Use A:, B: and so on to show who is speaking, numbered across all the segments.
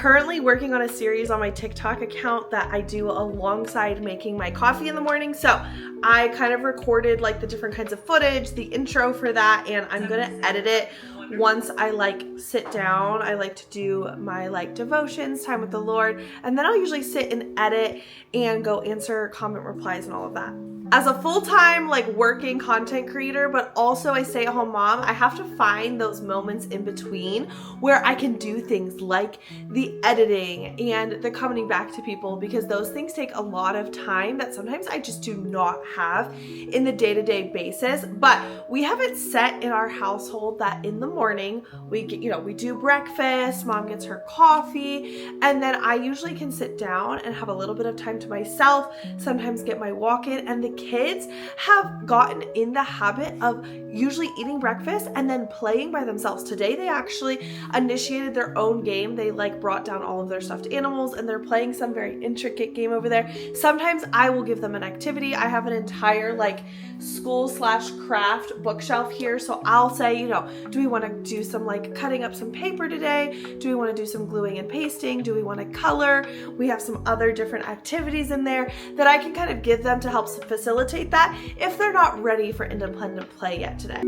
A: currently working on a series on my TikTok account that I do alongside making my coffee in the morning. So I kind of recorded like the different kinds of footage, the intro for that, and I'm gonna edit it once I like sit down. I like to do my like devotions, time with the Lord, and then I'll usually sit and edit and go answer comment replies and all of that. As a full-time like working content creator, but also a stay-at-home mom, I have to find those moments in between where I can do things like the editing and the coming back to people, because those things take a lot of time that sometimes I just do not have in the day-to-day basis. But we have it set in our household that in the morning we get, we do breakfast, mom gets her coffee, and then I usually can sit down and have a little bit of time to myself, sometimes get my walk in, and the kids have gotten in the habit of usually eating breakfast and then playing by themselves. Today they actually initiated their own game. They like brought down all of their stuffed animals and they're playing some very intricate game over there. Sometimes I will give them an activity. I have an entire like school/craft bookshelf here. So I'll say, do we want to do some like cutting up some paper today? Do we want to do some gluing and pasting? Do we want to color? We have some other different activities in there that I can kind of give them to help facilitate that if they're not ready for independent play yet today.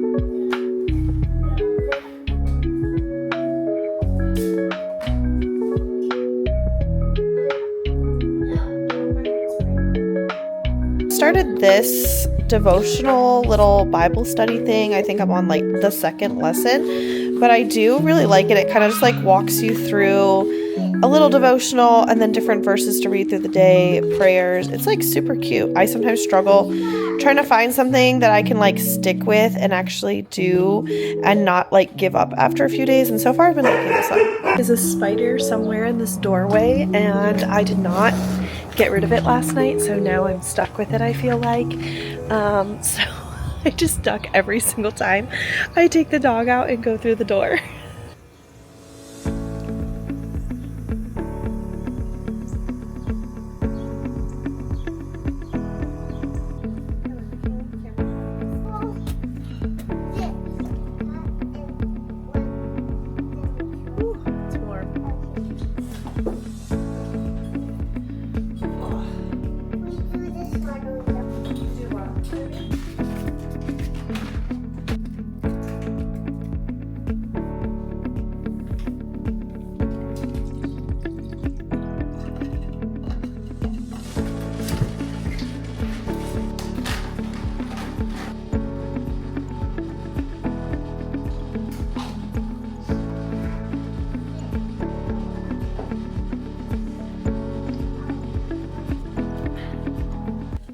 A: Started this devotional little Bible study thing. I think I'm on like the second lesson, but I do really like it. It kind of just like walks you through a little devotional and then different verses to read through the day, prayers. It's like super cute. I sometimes struggle trying to find something that I can like stick with and actually do and not like give up after a few days. And so far I've been liking this one. There's a spider somewhere in this doorway and I did not get rid of it last night, so now I'm stuck with it, I feel like. So I just duck every single time I take the dog out and go through the door.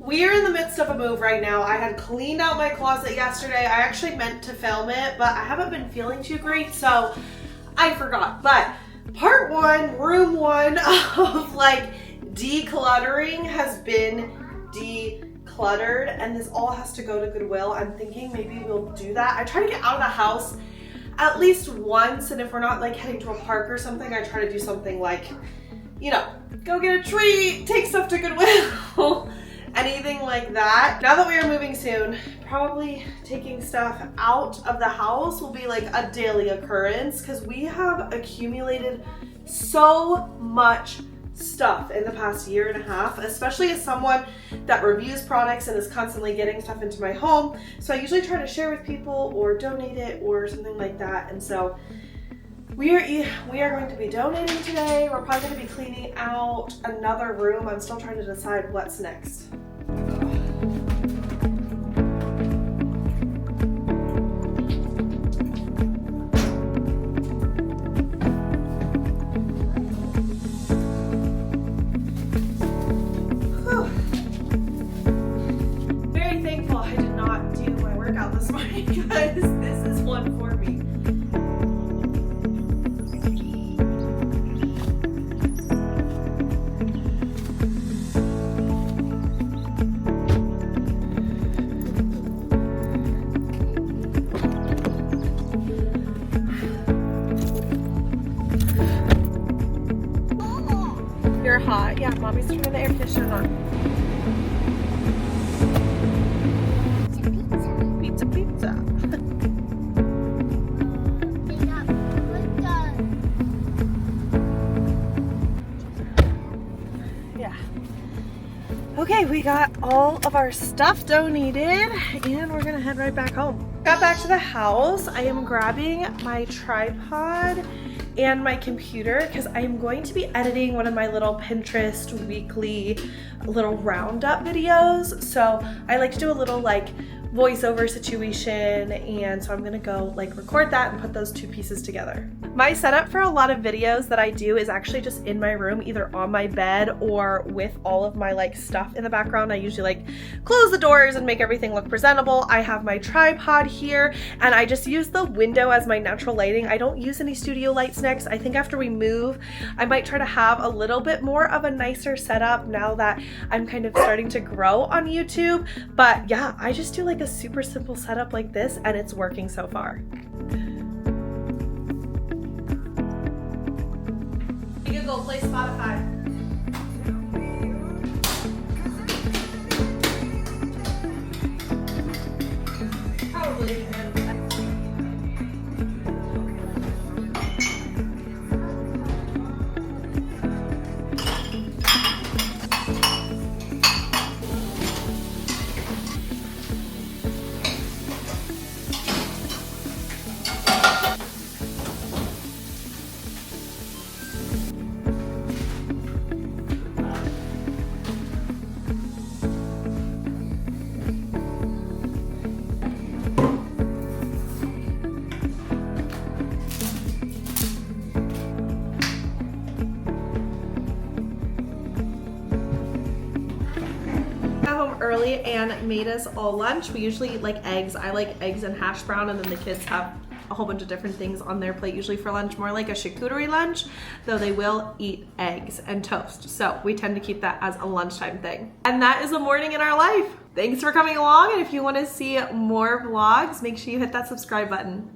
A: We are in the midst of a move right now. I had cleaned out my closet yesterday. I actually meant to film it, but I haven't been feeling too great, so I forgot. But part one, room one of like decluttering has been decluttered, and this all has to go to Goodwill. I'm thinking maybe we'll do that. I try to get out of the house at least once, and if we're not like heading to a park or something, I try to do something like, go get a treat, take stuff to Goodwill. Anything like that. Now that we are moving soon, probably taking stuff out of the house will be like a daily occurrence because we have accumulated so much stuff in the past year and a half, especially as someone that reviews products and is constantly getting stuff into my home. So I usually try to share with people or donate it or something like that. And so we are going to be donating today. We're probably going to be cleaning out another room. I'm still trying to decide what's next. Very thankful I did not do my workout this morning because this is one for me. You're hot. Yeah, mommy's turning the air conditioner on. Pizza, pizza. we got all of our stuff donated and we're gonna head right back home. Got back to the house. I am grabbing my tripod and my computer because I am going to be editing one of my little Pinterest weekly little roundup videos. So I like to do a little like voiceover situation, and so I'm gonna go like record that and put those two pieces together. My setup for a lot of videos that I do is actually just in my room, either on my bed or with all of my like stuff in the background. I usually like close the doors and make everything look presentable. I have my tripod here and I just use the window as my natural lighting. I don't use any studio lights next. I think after we move, I might try to have a little bit more of a nicer setup now that I'm kind of starting to grow on YouTube. But yeah, I just do like a super simple setup like this and it's working so far. You can go play Spotify. Probably. Early and made us all lunch. We usually eat like eggs. I like eggs and hash brown, and then the kids have a whole bunch of different things on their plate usually for lunch, more like a charcuterie lunch, though they will eat eggs and toast. So we tend to keep that as a lunchtime thing. And that is a morning in our life. Thanks for coming along, and if you want to see more vlogs, make sure you hit that subscribe button.